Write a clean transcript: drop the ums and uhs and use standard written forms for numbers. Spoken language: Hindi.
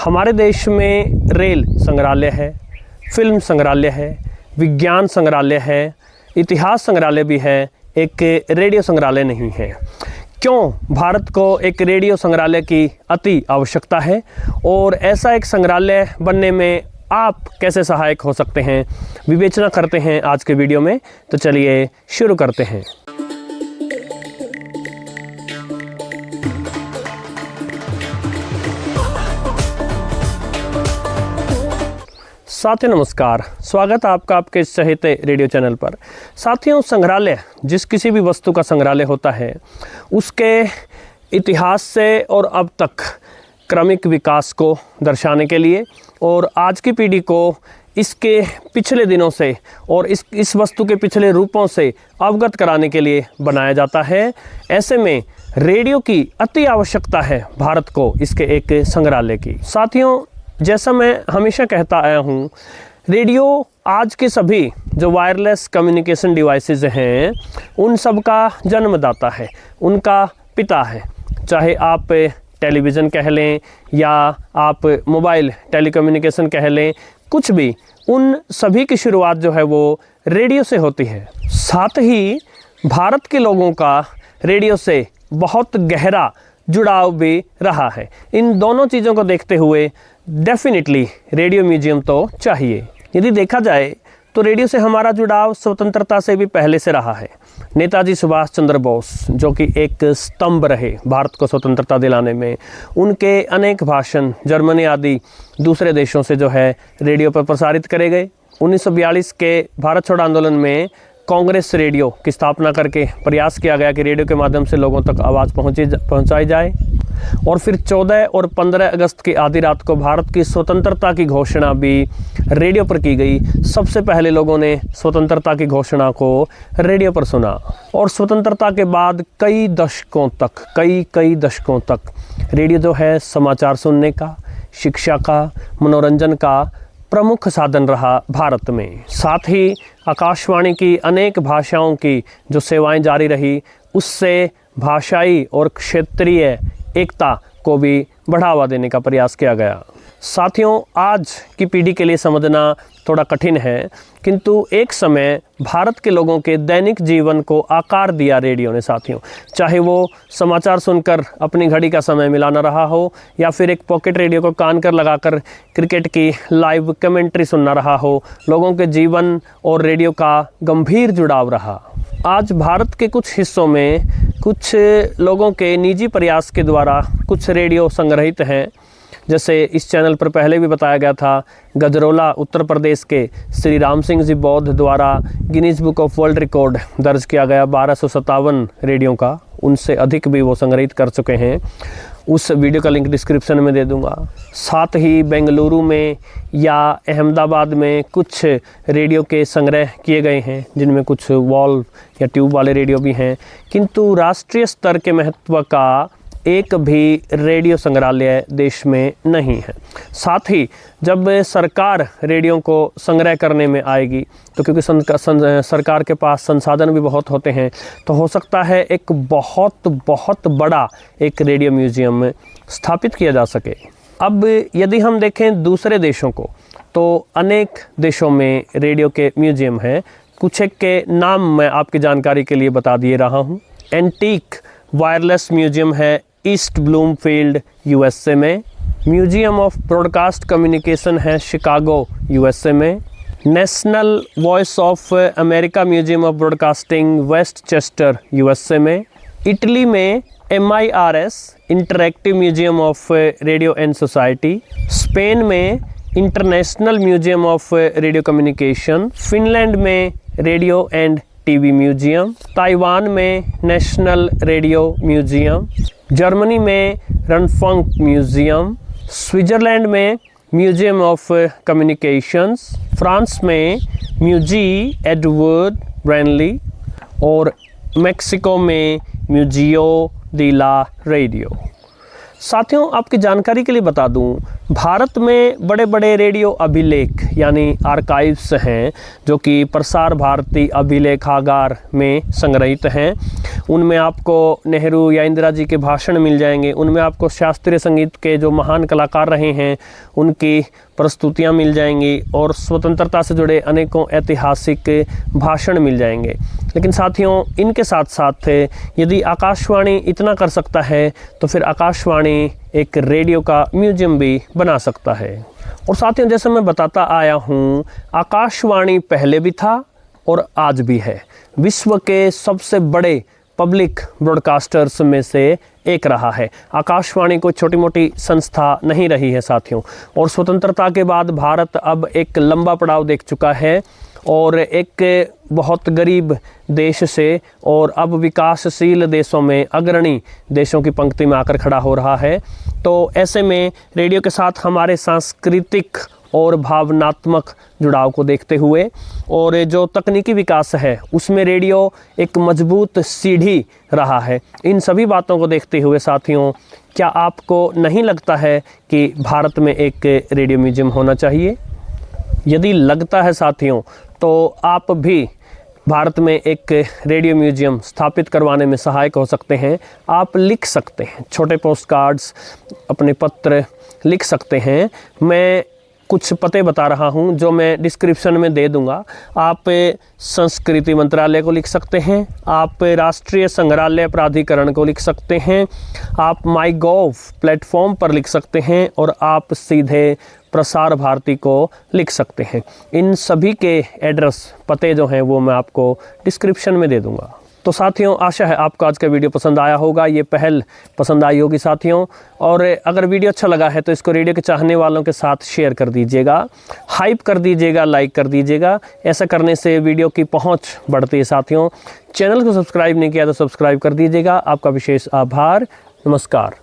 हमारे देश में रेल संग्रहालय है, फिल्म संग्रहालय है, विज्ञान संग्रहालय है, इतिहास संग्रहालय भी है, एक रेडियो संग्रहालय नहीं है। क्यों भारत को एक रेडियो संग्रहालय की अति आवश्यकता है और ऐसा एक संग्रहालय बनने में आप कैसे सहायक हो सकते हैं, विवेचना करते हैं आज के वीडियो में। तो चलिए शुरू करते हैं। साथियों नमस्कार, स्वागत है आपका आपके इस चहेते रेडियो चैनल पर। साथियों, संग्रहालय जिस किसी भी वस्तु का संग्रहालय होता है, उसके इतिहास से और अब तक क्रमिक विकास को दर्शाने के लिए और आज की पीढ़ी को इसके पिछले दिनों से और इस वस्तु के पिछले रूपों से अवगत कराने के लिए बनाया जाता है। ऐसे में रेडियो की अति आवश्यकता है भारत को इसके एक संग्रहालय की। साथियों, जैसा मैं हमेशा कहता आया हूँ, रेडियो आज के सभी जो वायरलेस कम्युनिकेशन डिवाइसेस हैं उन सब का जन्मदाता है, उनका पिता है। चाहे आप टेलीविज़न कह लें या आप मोबाइल टेलीकम्युनिकेशन कह लें, कुछ भी, उन सभी की शुरुआत जो है वो रेडियो से होती है। साथ ही भारत के लोगों का रेडियो से बहुत गहरा जुड़ाव भी रहा है। इन दोनों चीज़ों को देखते हुए डेफिनेटली रेडियो म्यूजियम तो चाहिए। यदि देखा जाए तो रेडियो से हमारा जुड़ाव स्वतंत्रता से भी पहले से रहा है। नेताजी सुभाष चंद्र बोस जो कि एक स्तंभ रहे भारत को स्वतंत्रता दिलाने में, उनके अनेक भाषण जर्मनी आदि दूसरे देशों से जो है रेडियो पर प्रसारित करे गए। 1942 के भारत छोड़ो आंदोलन में कांग्रेस रेडियो की स्थापना करके प्रयास किया गया कि रेडियो के माध्यम से लोगों तक आवाज़ पहुंचाई जाए। और फिर 14 और 15 अगस्त की आधी रात को भारत की स्वतंत्रता की घोषणा भी रेडियो पर की गई। सबसे पहले लोगों ने स्वतंत्रता की घोषणा को रेडियो पर सुना और स्वतंत्रता के बाद कई दशकों तक रेडियो जो है समाचार सुनने का, शिक्षा का, मनोरंजन का प्रमुख साधन रहा भारत में। साथ ही आकाशवाणी की अनेक भाषाओं की जो सेवाएं जारी रही, उससे भाषाई और क्षेत्रीय एकता को भी बढ़ावा देने का प्रयास किया गया। साथियों, आज की पीढ़ी के लिए समझना थोड़ा कठिन है, किंतु एक समय भारत के लोगों के दैनिक जीवन को आकार दिया रेडियो ने। साथियों, चाहे वो समाचार सुनकर अपनी घड़ी का समय मिलाना रहा हो या फिर एक पॉकेट रेडियो को कान कर लगाकर क्रिकेट की लाइव कमेंट्री सुनना रहा हो, लोगों के जीवन और रेडियो का गंभीर जुड़ाव रहा। आज भारत के कुछ हिस्सों में कुछ लोगों के निजी प्रयास के द्वारा कुछ रेडियो संग्रहित हैं। जैसे इस चैनल पर पहले भी बताया गया था, गजरोला उत्तर प्रदेश के श्री राम सिंह जी बौद्ध द्वारा Guinness book of world record दर्ज किया गया 1257 रेडियो का, उनसे अधिक भी वो संग्रहित कर चुके हैं। उस वीडियो का लिंक डिस्क्रिप्शन में दे दूंगा। साथ ही बेंगलुरु में या अहमदाबाद में कुछ रेडियो के संग्रह किए गए हैं, जिनमें कुछ वॉल्व या ट्यूब वाले रेडियो भी हैं, किंतु राष्ट्रीय स्तर के महत्व का एक भी रेडियो संग्रहालय देश में नहीं है। साथ ही जब सरकार रेडियो को संग्रह करने में आएगी, तो क्योंकि सरकार के पास संसाधन भी बहुत होते हैं, तो हो सकता है एक बहुत बड़ा एक रेडियो म्यूजियम स्थापित किया जा सके। अब यदि हम देखें दूसरे देशों को, तो अनेक देशों में रेडियो के म्यूजियम हैं। कुछ एक के नाम मैं आपकी जानकारी के लिए बता दिए रहा हूँ। एंटीक वायरलेस म्यूजियम है ईस्ट ब्लूमफील्ड यूएसए में। म्यूजियम ऑफ ब्रॉडकास्ट कम्युनिकेशन है शिकागो यूएसए में। National Voice of America Museum of Broadcasting West Chester USA में। इटली में MIRS Interactive Museum of Radio and Society. Spain में International Museum of Radio Communication. Finland में Radio and TV Museum. Taiwan में नेशनल रेडियो म्यूजियम। जर्मनी में रनफंक म्यूजियम। स्विट्ज़रलैंड में म्यूजियम ऑफ कम्युनिकेशंस। फ्रांस में म्यूजी एडवर्ड ब्रेनली और मेक्सिको में म्यूजियो दी ला रेडियो। साथियों, आपकी जानकारी के लिए बता दूं, भारत में बड़े बड़े रेडियो अभिलेख यानी आर्काइव्स हैं जो कि प्रसार भारती अभिलेखागार में संग्रहित हैं। उनमें आपको नेहरू या इंदिरा जी के भाषण मिल जाएंगे, उनमें आपको शास्त्रीय संगीत के जो महान कलाकार रहे हैं उनकी प्रस्तुतियां मिल जाएंगी और स्वतंत्रता से जुड़े अनेकों ऐतिहासिक भाषण मिल जाएंगे। लेकिन साथियों, इनके साथ साथ यदि आकाशवाणी इतना कर सकता है तो फिर आकाशवाणी एक रेडियो का म्यूजियम भी बना सकता है। और साथियों, जैसे मैं बताता आया हूँ, आकाशवाणी पहले भी था और आज भी है। विश्व के सबसे बड़े पब्लिक ब्रॉडकास्टर्स में से एक रहा है। आकाशवाणी कोई छोटी मोटी संस्था नहीं रही है साथियों। और स्वतंत्रता के बाद भारत अब एक लंबा पड़ाव देख चुका है और एक बहुत गरीब देश से और अब विकासशील देशों में अग्रणी देशों की पंक्ति में आकर खड़ा हो रहा है। तो ऐसे में रेडियो के साथ हमारे सांस्कृतिक और भावनात्मक जुड़ाव को देखते हुए और जो तकनीकी विकास है उसमें रेडियो एक मजबूत सीढ़ी रहा है। इन सभी बातों को देखते हुए साथियों, क्या आपको नहीं लगता है कि भारत में एक रेडियो म्यूजियम होना चाहिए? यदि लगता है साथियों, तो आप भी भारत में एक रेडियो म्यूजियम स्थापित करवाने में सहायक हो सकते हैं। आप लिख सकते हैं, छोटे पोस्ट कार्ड्स, अपने पत्र लिख सकते हैं। मैं कुछ पते बता रहा हूं जो मैं डिस्क्रिप्शन में दे दूंगा। आप संस्कृति मंत्रालय को लिख सकते हैं, आप राष्ट्रीय संग्रहालय प्राधिकरण को लिख सकते हैं, आप माईगॉव प्लेटफॉर्म पर लिख सकते हैं और आप सीधे प्रसार भारती को लिख सकते हैं। इन सभी के एड्रेस, पते जो हैं वो मैं आपको डिस्क्रिप्शन में दे दूंगा। तो साथियों, आशा है आपको आज का वीडियो पसंद आया होगा, ये पहल पसंद आई होगी साथियों। और अगर वीडियो अच्छा लगा है तो इसको रेडियो के चाहने वालों के साथ शेयर कर दीजिएगा, हाइप कर दीजिएगा, लाइक कर दीजिएगा। ऐसा करने से वीडियो की पहुंच बढ़ती है साथियों। चैनल को सब्सक्राइब नहीं किया तो सब्सक्राइब कर दीजिएगा। आपका विशेष आभार। नमस्कार।